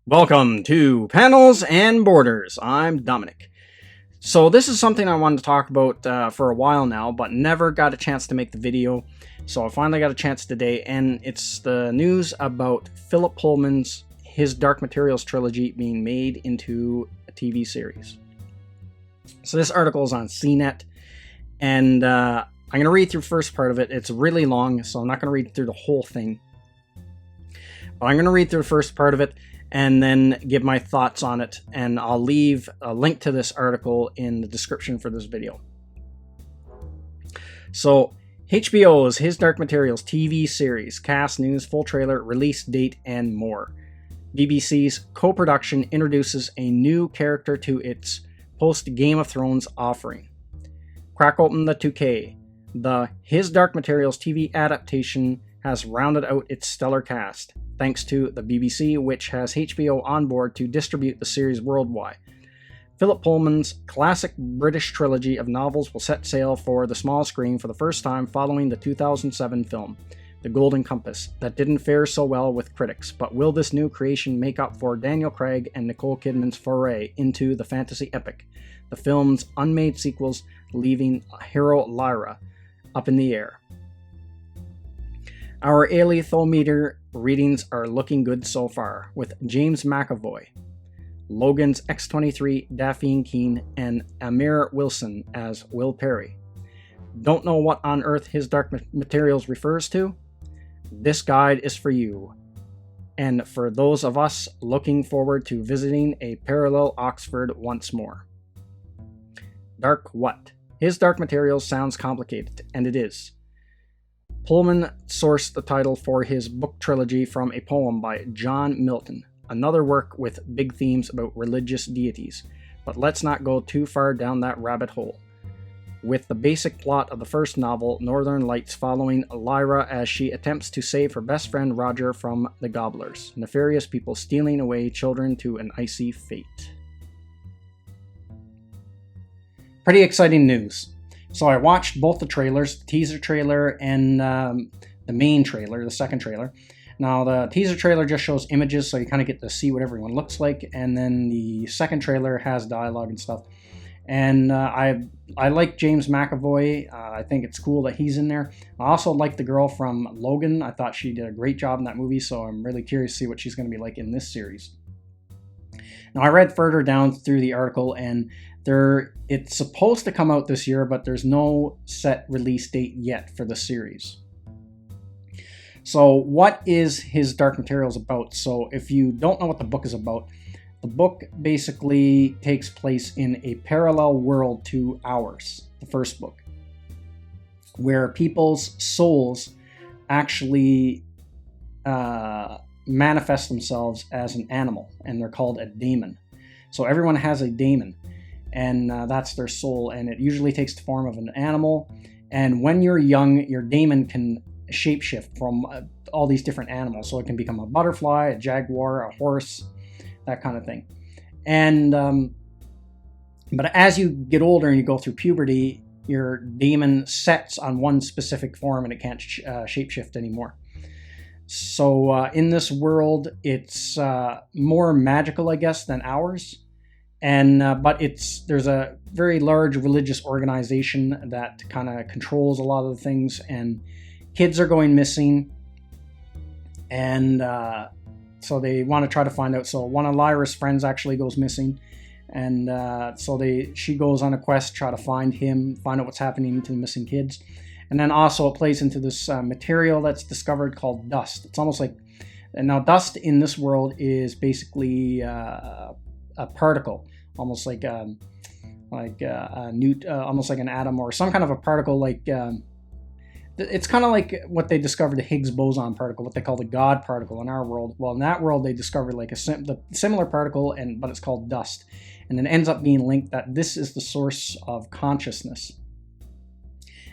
Welcome to Panels and Borders. I'm Dominic. So this is something I wanted to talk about for a while now, but never got a chance to make the video. So I finally got a chance today, and it's the news about Philip Pullman's His Dark Materials trilogy being made into a TV series. So this article is on CNET, and I'm going to read through the first part of it. It's really long, so I'm not going to read through the whole thing. But I'm going to read through the first part of it and then give my thoughts on it, and I'll leave a link to this article in the description for this video. So, HBO's His Dark Materials TV series, cast, news, full trailer, release date, and more. BBC's co-production introduces a new character to its post-Game of Thrones offering. Crack open the 2K. The His Dark Materials TV adaptation has rounded out its stellar cast, thanks to the BBC, which has HBO on board to distribute the series worldwide. Philip Pullman's classic British trilogy of novels will set sail for the small screen for the first time following the 2007 film, The Golden Compass, that didn't fare so well with critics. But will this new creation make up for Daniel Craig and Nicole Kidman's foray into the fantasy epic, the film's unmade sequels leaving hero Lyra up in the air? Our Alithometer readings are looking good so far, with James McAvoy, Logan's X-23 Daphne Keane, and Amir Wilson as Will Perry. Don't know what on earth His Dark Materials refers to? This guide is for you, and for those of us looking forward to visiting a parallel Oxford once more. Dark what? His Dark Materials sounds complicated, and it is. Pullman sourced the title for his book trilogy from a poem by John Milton, another work with big themes about religious deities, but let's not go too far down that rabbit hole. With the basic plot of the first novel, Northern Lights, following Lyra as she attempts to save her best friend Roger from the Gobblers, nefarious people stealing away children to an icy fate. Pretty exciting news. So I watched both the trailers, the teaser trailer and the main trailer, the second trailer. Now the teaser trailer just shows images, so you kind of get to see what everyone looks like, and then the second trailer has dialogue and stuff. And I like James McAvoy. I think it's cool that he's in there. I also like the girl from Logan. I thought she did a great job in that movie, so I'm really curious to see what she's going to be like in this series. Now I read further down through the article, and it's supposed to come out this year, but there's no set release date yet for the series. So what is His Dark Materials about? So if you don't know what the book is about, the book basically takes place in a parallel world to ours, the first book, where people's souls actually manifest themselves as an animal, and they're called a daemon. So everyone has a daemon, and that's their soul, and it usually takes the form of an animal. And when you're young, your daemon can shapeshift from all these different animals. So it can become a butterfly, a jaguar, a horse, that kind of thing. And but as you get older and you go through puberty, your daemon sets on one specific form and it can't shapeshift anymore. So in this world, it's more magical, I guess, than ours. And but there's a very large religious organization that kind of controls a lot of the things, and kids are going missing, and so they want to try to find out. So one of Lyra's friends actually goes missing, and so she goes on a quest to try to find him, find out what's happening to the missing kids. And then also it plays into this material that's discovered called dust. It's almost like, and now dust in this world is basically a particle, almost like almost like an atom or some kind of a particle. Like it's kind of like what they discovered, the Higgs boson particle, what they call the God particle in our world. Well, in that world they discovered like the similar particle, but it's called dust, and it ends up being linked that this is the source of consciousness.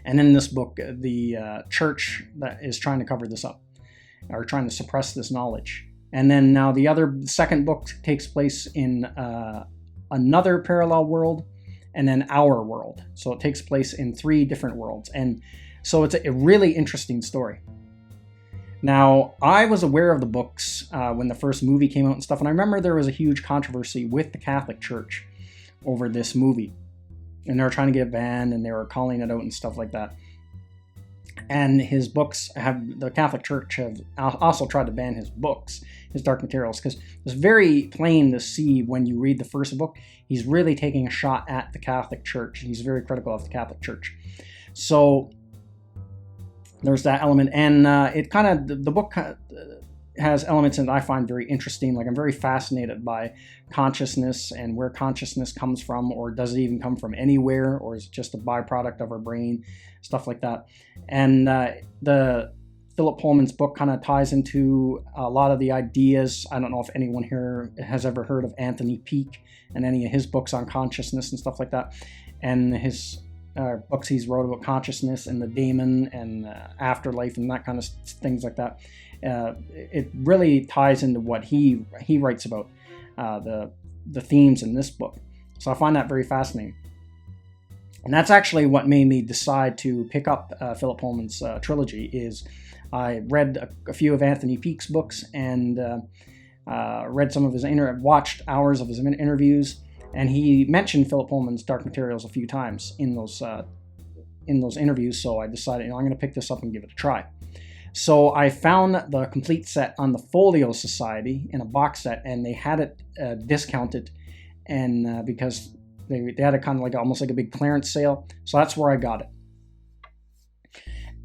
And in this book, the church that is trying to cover this up, or trying to suppress this knowledge. And then now the second book takes place in another parallel world, and then our world. So it takes place in 3 different worlds. And so it's a really interesting story. Now, I was aware of the books when the first movie came out and stuff, and I remember there was a huge controversy with the Catholic Church over this movie. And they were trying to get it banned, and they were calling it out and stuff like that. And his books the Catholic Church have also tried to ban his books, his dark materials, because it's very plain to see when you read the first book, he's really taking a shot at the Catholic Church. He's very critical of the Catholic Church. So there's that element, and the book has elements that I find very interesting. Like, I'm very fascinated by consciousness and where consciousness comes from, or does it even come from anywhere, or is it just a byproduct of our brain, stuff like that. And the Philip Pullman's book kind of ties into a lot of the ideas. I don't know if anyone here has ever heard of Anthony Peake and any of his books on consciousness and stuff like that, and his books he's wrote about consciousness and the daemon and afterlife and that kind of things like that. It really ties into what he writes about, the themes in this book. So I find that very fascinating. And that's actually what made me decide to pick up Philip Pullman's trilogy. Is I read a few of Anthony Peake's books and read some of his watched hours of his interviews, and he mentioned Philip Pullman's Dark Materials a few times in those interviews. So I decided, I'm going to pick this up and give it a try. So I found the complete set on the Folio Society in a box set, and they had it discounted, and because they had it kind of like almost like a big clearance sale. So that's where I got it.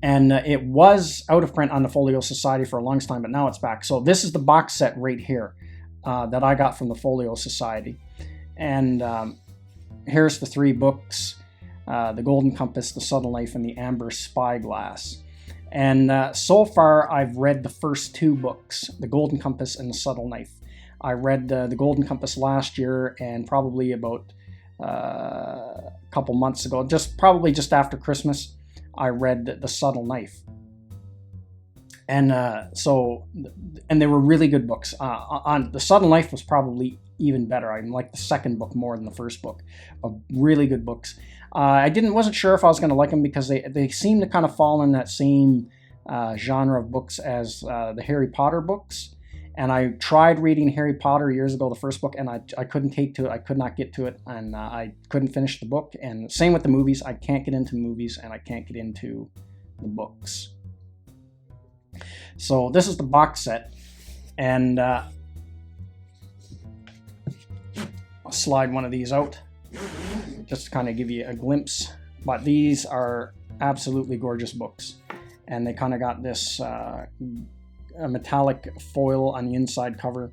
And it was out of print on the Folio Society for a long time, but now it's back. So this is the box set right here that I got from the Folio Society. And here's the 3 books, The Golden Compass, The Subtle Knife, and The Amber Spyglass. And so far, I've read the first 2 books, The Golden Compass and The Subtle Knife. I read The Golden Compass last year, and probably about a couple months ago, probably just after Christmas, I read The Subtle Knife. And and they were really good books. On The Subtle Knife was probably even better. I liked the second book more than the first book. Really good books. I wasn't sure if I was going to like them because they seem to kind of fall in that same genre of books as the Harry Potter books. And I tried reading Harry Potter years ago, the first book, and I couldn't take to it. I could not get to it, and I couldn't finish the book. And same with the movies. I can't get into movies, and I can't get into the books. So this is the box set, and I'll slide one of these out just to kind of give you a glimpse. But these are absolutely gorgeous books, and they kind of got this a metallic foil on the inside cover,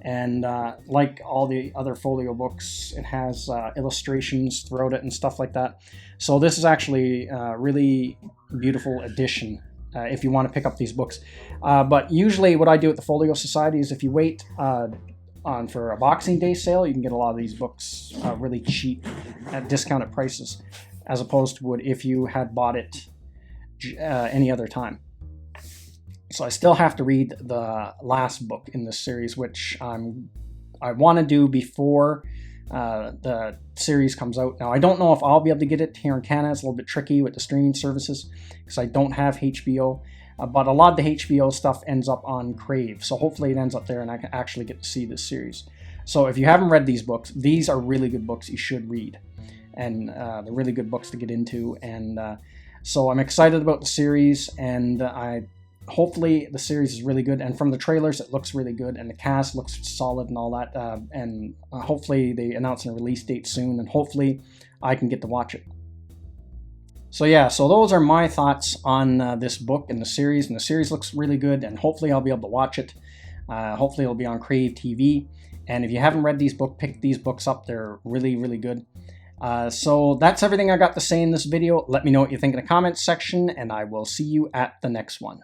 and like all the other folio books, it has illustrations throughout it and stuff like that. So this is actually a really beautiful addition if you want to pick up these books. But usually what I do at the Folio Society is if you wait for a Boxing Day sale, you can get a lot of these books really cheap at discounted prices, as opposed to if you had bought it any other time. So I still have to read the last book in this series, which I want to do before the series comes out. Now, I don't know if I'll be able to get it here in Canada. It's a little bit tricky with the streaming services because I don't have HBO. But a lot of the HBO stuff ends up on Crave. So hopefully it ends up there and I can actually get to see this series. So if you haven't read these books, these are really good books you should read. And they're really good books to get into. And so I'm excited about the series, and hopefully the series is really good, and from the trailers it looks really good, and the cast looks solid and all that, and hopefully they announce a release date soon, and hopefully I can get to watch it. So yeah, so those are my thoughts on this book and the series looks really good, and hopefully I'll be able to watch it. Hopefully it'll be on Crave TV, and if you haven't read these books, pick these books up. They're really, really good. So that's everything I got to say in this video. Let me know what you think in the comments section, and I will see you at the next one.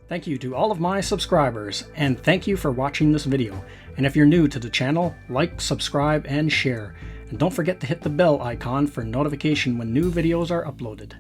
Thank you to all of my subscribers, and thank you for watching this video. And if you're new to the channel, like, subscribe, and share. And don't forget to hit the bell icon for notification when new videos are uploaded.